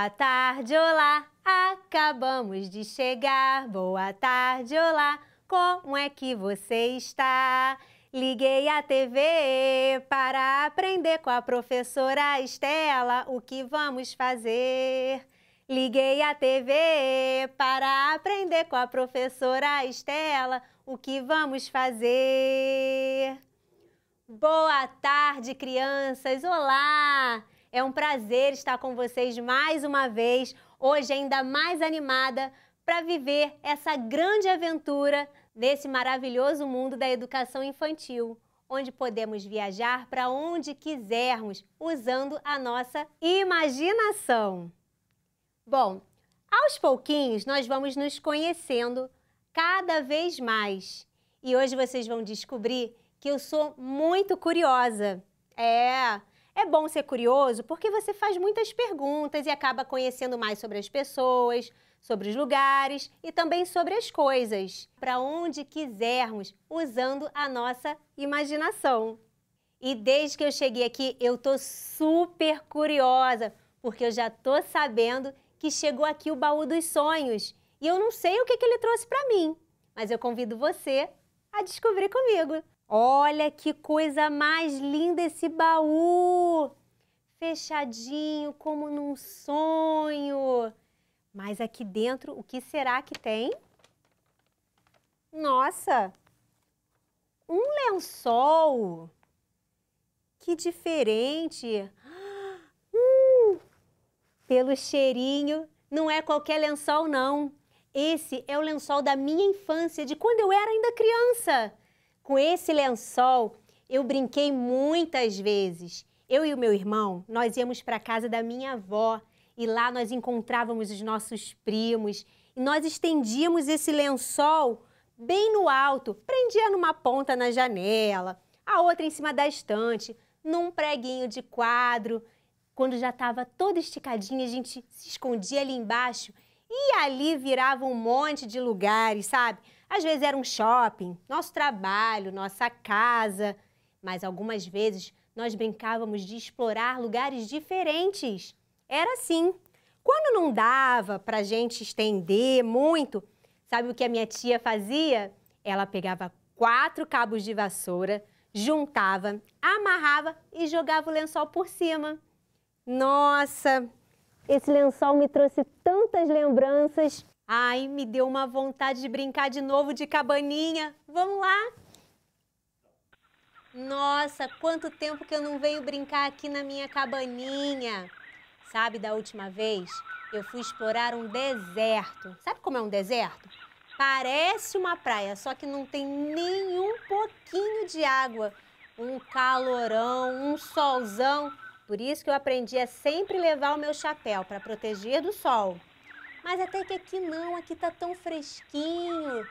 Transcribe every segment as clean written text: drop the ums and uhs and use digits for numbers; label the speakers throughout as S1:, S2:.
S1: Boa tarde, olá, acabamos de chegar. Boa tarde, olá, como é que você está? Liguei a TV para aprender com a professora Estela o que vamos fazer. Liguei a TV para aprender com a professora Estela o que vamos fazer. Boa tarde, crianças! Olá! É um prazer estar com vocês mais uma vez, hoje ainda mais animada para viver essa grande aventura nesse maravilhoso mundo da educação infantil, onde podemos viajar para onde quisermos, usando a nossa imaginação. Bom, aos pouquinhos nós vamos nos conhecendo cada vez mais. E hoje vocês vão descobrir que eu sou muito curiosa. É bom ser curioso porque você faz muitas perguntas e acaba conhecendo mais sobre as pessoas, sobre os lugares e também sobre as coisas, para onde quisermos, usando a nossa imaginação. E desde que eu cheguei aqui, eu tô super curiosa, porque eu já tô sabendo que chegou aqui o baú dos sonhos e eu não sei o que ele trouxe para mim, mas eu convido você a descobrir comigo. Olha que coisa mais linda esse baú! Fechadinho como num sonho. Mas aqui dentro, o que será que tem? Nossa! Um lençol! Que diferente! Pelo cheirinho, não é qualquer lençol, não. Esse é o lençol da minha infância, de quando eu era ainda criança. Com esse lençol, eu brinquei muitas vezes. Eu e o meu irmão, nós íamos para a casa da minha avó e lá nós encontrávamos os nossos primos e nós estendíamos esse lençol bem no alto, prendia numa ponta na janela, a outra em cima da estante, num preguinho de quadro. Quando já estava todo esticadinho, a gente se escondia ali embaixo e ali virava um monte de lugares, sabe? Às vezes era um shopping, nosso trabalho, nossa casa, mas algumas vezes nós brincávamos de explorar lugares diferentes. Era assim. Quando não dava para a gente estender muito, sabe o que a minha tia fazia? Ela pegava 4 cabos de vassoura, juntava, amarrava e jogava o lençol por cima. Nossa, esse lençol me trouxe tantas lembranças. Ai, me deu uma vontade de brincar de novo de cabaninha. Vamos lá? Nossa, quanto tempo que eu não venho brincar aqui na minha cabaninha. Sabe, da última vez, eu fui explorar um deserto. Sabe como é um deserto? Parece uma praia, só que não tem nenhum pouquinho de água. Um calorão, um solzão. Por isso que eu aprendi a sempre levar o meu chapéu para proteger do sol. Mas até que aqui não, aqui tá tão fresquinho,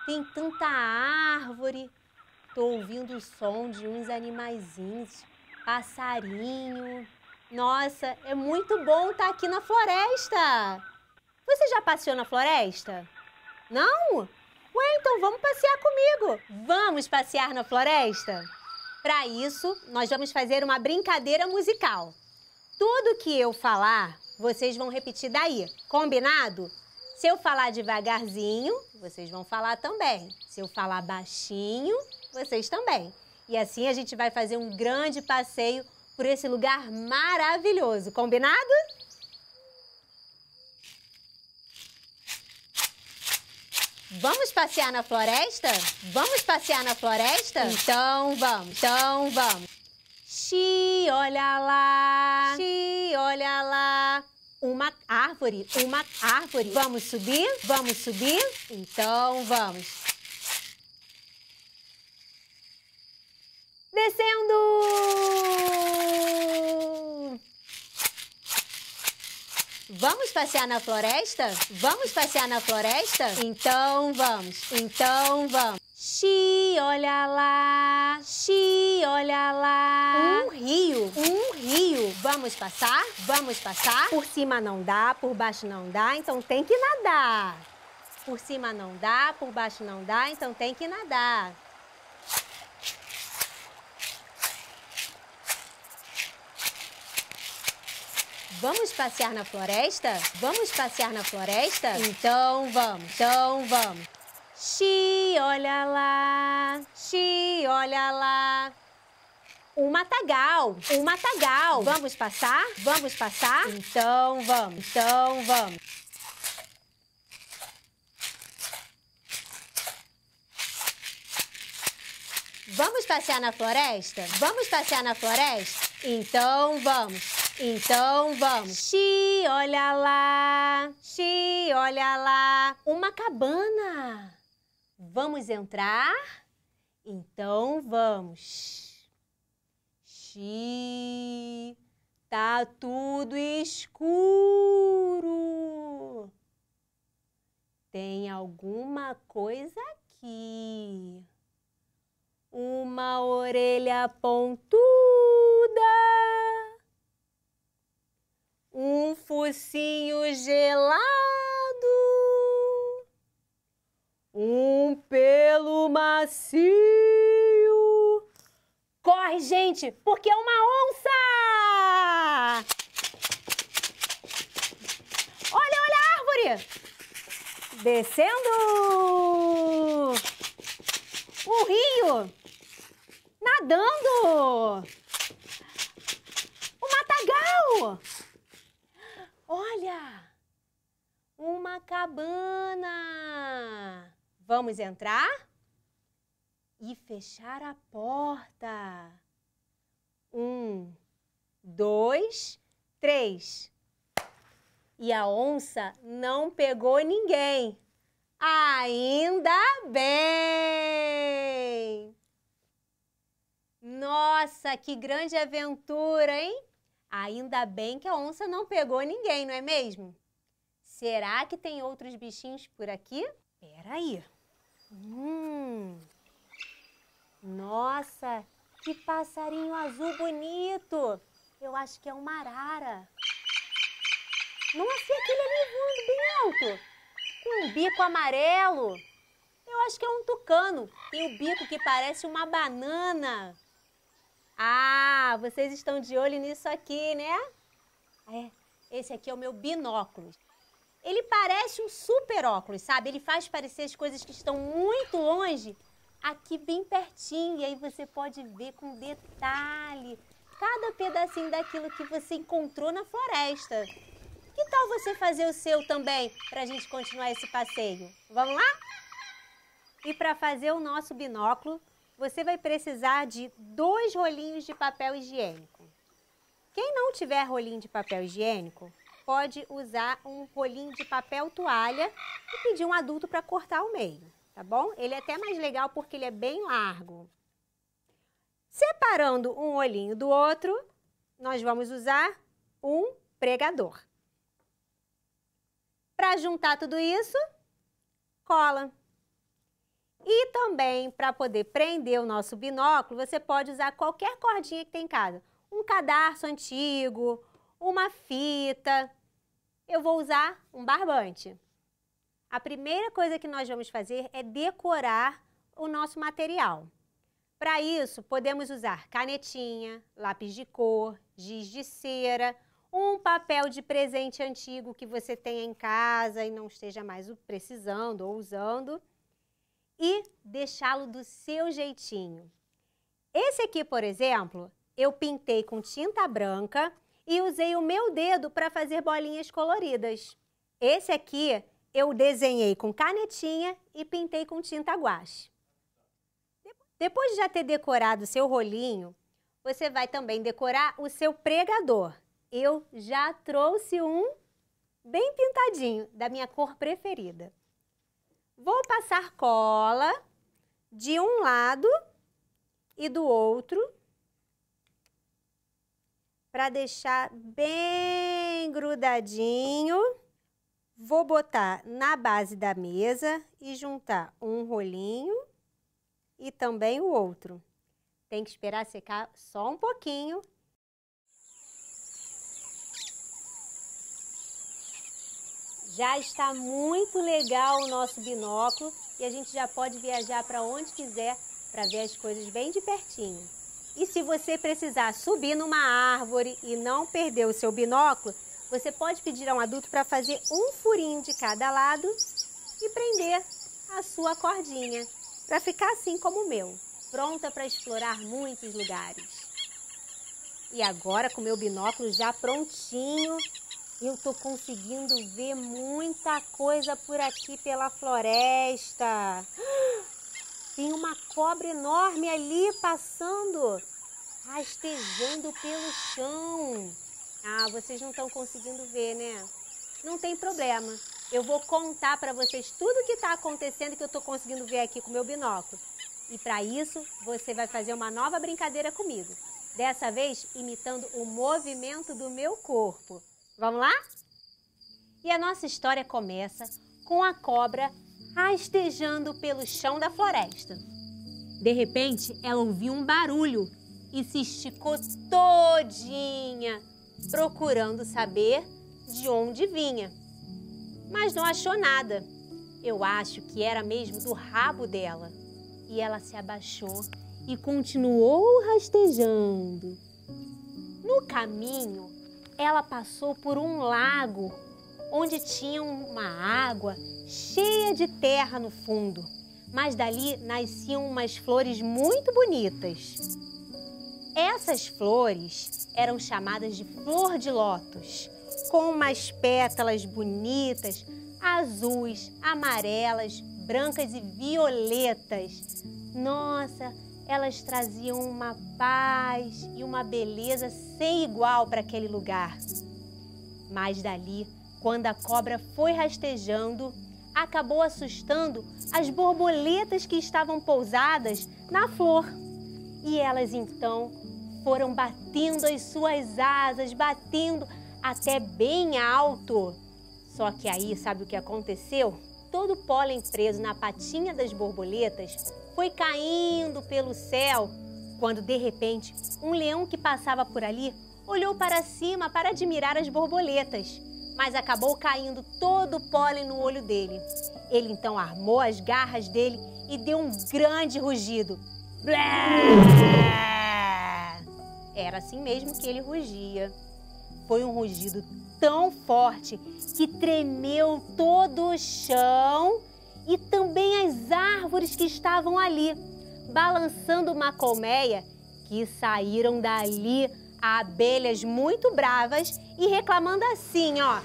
S1: tem tanta árvore. Tô ouvindo o som de uns animaizinhos, passarinho. Nossa, é muito bom estar aqui na floresta. Você já passeou na floresta? Não? Ué, então vamos passear comigo. Vamos passear na floresta? Para isso, nós vamos fazer uma brincadeira musical. Tudo que eu falar, vocês vão repetir daí, combinado? Se eu falar devagarzinho, vocês vão falar também. Se eu falar baixinho, vocês também. E assim a gente vai fazer um grande passeio por esse lugar maravilhoso, combinado? Vamos passear na floresta? Vamos passear na floresta? Então vamos, então vamos. Xi, olha lá, xi, olha lá. Uma árvore, uma árvore. Vamos subir? Vamos subir? Então vamos. Descendo! Vamos passear na floresta? Vamos passear na floresta? Então vamos, então vamos. Xi, olha lá, xi, olha lá. Um rio, um rio. Vamos passar? Vamos passar? Por cima não dá, por baixo não dá, então tem que nadar. Por cima não dá, por baixo não dá, então tem que nadar. Vamos passear na floresta? Vamos passear na floresta? Então vamos. Xi, olha lá, xi, olha lá. Um matagal. Vamos passar? Vamos passar? Então vamos. Vamos passear na floresta? Vamos passear na floresta? Então vamos. Xi, olha lá. Uma cabana. Vamos entrar? Então vamos. Xi, tá tudo escuro. Tem alguma coisa aqui. Uma orelha pontuda, um focinho gelado, um pelo macio. Corre, gente, porque é uma onça! Olha a árvore! Descendo! Um rio! Nadando! Um matagal! Olha! Uma cabana! Vamos entrar? E fechar a porta. 1, 2, 3. E a onça não pegou ninguém. Ainda bem! Nossa, que grande aventura, hein? Ainda bem que a onça não pegou ninguém, não é mesmo? Será que tem outros bichinhos por aqui? Peraí. Nossa, que passarinho azul bonito! Eu acho que é uma arara. Nossa, e aquele ali voando bem alto, com um bico amarelo. Eu acho que é um tucano. Tem o bico que parece uma banana. Ah, vocês estão de olho nisso aqui, né? Esse aqui é o meu binóculo. Ele parece um super óculos, sabe? Ele faz parecer as coisas que estão muito longe aqui bem pertinho. E aí você pode ver com detalhe cada pedacinho daquilo que você encontrou na floresta. Que tal você fazer o seu também para a gente continuar esse passeio? Vamos lá? E para fazer o nosso binóculo, você vai precisar de 2 rolinhos de papel higiênico. Quem não tiver rolinho de papel higiênico, pode usar um rolinho de papel toalha e pedir um adulto para cortar ao meio, tá bom? Ele é até mais legal porque ele é bem largo. Separando um olhinho do outro, nós vamos usar um pregador. Para juntar tudo isso, cola. E também, para poder prender o nosso binóculo, você pode usar qualquer cordinha que tem em casa. Um cadarço antigo, uma fita. Eu vou usar um barbante. A primeira coisa que nós vamos fazer é decorar o nosso material. Para isso, podemos usar canetinha, lápis de cor, giz de cera, um papel de presente antigo que você tenha em casa e não esteja mais precisando ou usando, e deixá-lo do seu jeitinho. Esse aqui, por exemplo, eu pintei com tinta branca e usei o meu dedo para fazer bolinhas coloridas. Esse aqui eu desenhei com canetinha e pintei com tinta guache. Depois de já ter decorado o seu rolinho, você vai também decorar o seu pregador. Eu já trouxe um bem pintadinho, da minha cor preferida. Vou passar cola de um lado e do outro para deixar bem grudadinho. Vou botar na base da mesa e juntar um rolinho e também o outro. Tem que esperar secar só um pouquinho. Já está muito legal o nosso binóculo e a gente já pode viajar para onde quiser para ver as coisas bem de pertinho. E se você precisar subir numa árvore e não perder o seu binóculo, você pode pedir a um adulto para fazer um furinho de cada lado e prender a sua cordinha, para ficar assim como o meu, pronta para explorar muitos lugares. E agora, com o meu binóculo já prontinho, eu estou conseguindo ver muita coisa por aqui pela floresta. Tem uma cobra enorme ali passando, rastejando pelo chão. Ah, vocês não estão conseguindo ver, né? Não tem problema. Eu vou contar para vocês tudo o que está acontecendo que eu estou conseguindo ver aqui com o meu binóculo. E para isso, você vai fazer uma nova brincadeira comigo. Dessa vez, imitando o movimento do meu corpo. Vamos lá? E a nossa história começa com a cobra rastejando pelo chão da floresta. De repente, ela ouviu um barulho e se esticou todinha, procurando saber de onde vinha. Mas não achou nada. Eu acho que era mesmo do rabo dela. E ela se abaixou e continuou rastejando. No caminho, ela passou por um lago onde tinha uma água cheia de terra no fundo, mas dali nasciam umas flores muito bonitas. Essas flores eram chamadas de flor de lótus, com umas pétalas bonitas, azuis, amarelas, brancas e violetas. Nossa, elas traziam uma paz e uma beleza sem igual para aquele lugar. Mas dali, quando a cobra foi rastejando, acabou assustando as borboletas que estavam pousadas na flor. E elas então foram batendo as suas asas, batendo até bem alto. Só que aí, sabe o que aconteceu? Todo o pólen preso na patinha das borboletas foi caindo pelo céu, quando de repente um leão que passava por ali olhou para cima para admirar as borboletas, mas acabou caindo todo o pólen no olho dele. Ele então armou as garras dele e deu um grande rugido. Era assim mesmo que ele rugia. Foi um rugido tão forte que tremeu todo o chão e também as árvores que estavam ali, balançando uma colmeia, que saíram dali abelhas muito bravas e reclamando assim, ó.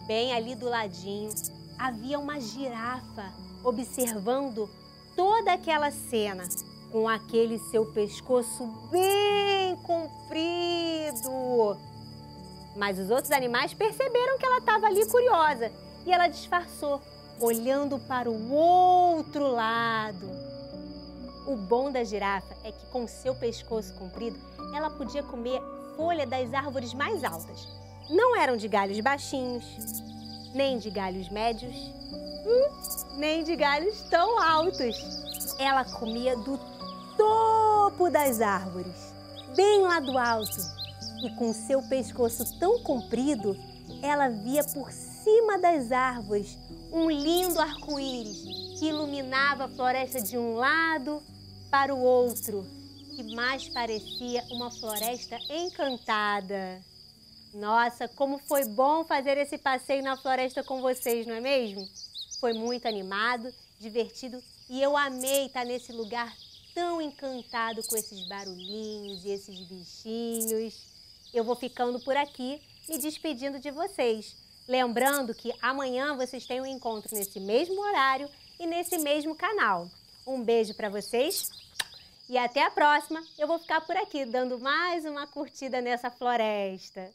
S1: Bem ali do ladinho havia uma girafa observando toda aquela cena, com aquele seu pescoço bem comprido. Mas os outros animais perceberam que ela estava ali curiosa e ela disfarçou, olhando para o outro lado. O bom da girafa é que com seu pescoço comprido, ela podia comer folha das árvores mais altas. Não eram de galhos baixinhos, nem de galhos médios, nem de galhos tão altos. Ela comia do topo das árvores, bem lá do alto. E com seu pescoço tão comprido, ela via por cima das árvores um lindo arco-íris que iluminava a floresta de um lado para o outro, que mais parecia uma floresta encantada. Nossa, como foi bom fazer esse passeio na floresta com vocês, não é mesmo? Foi muito animado, divertido e eu amei estar nesse lugar tão encantado com esses barulhinhos e esses bichinhos. Eu vou ficando por aqui, me despedindo de vocês. Lembrando que amanhã vocês têm um encontro nesse mesmo horário e nesse mesmo canal. Um beijo para vocês e até a próxima. Eu vou ficar por aqui dando mais uma curtida nessa floresta.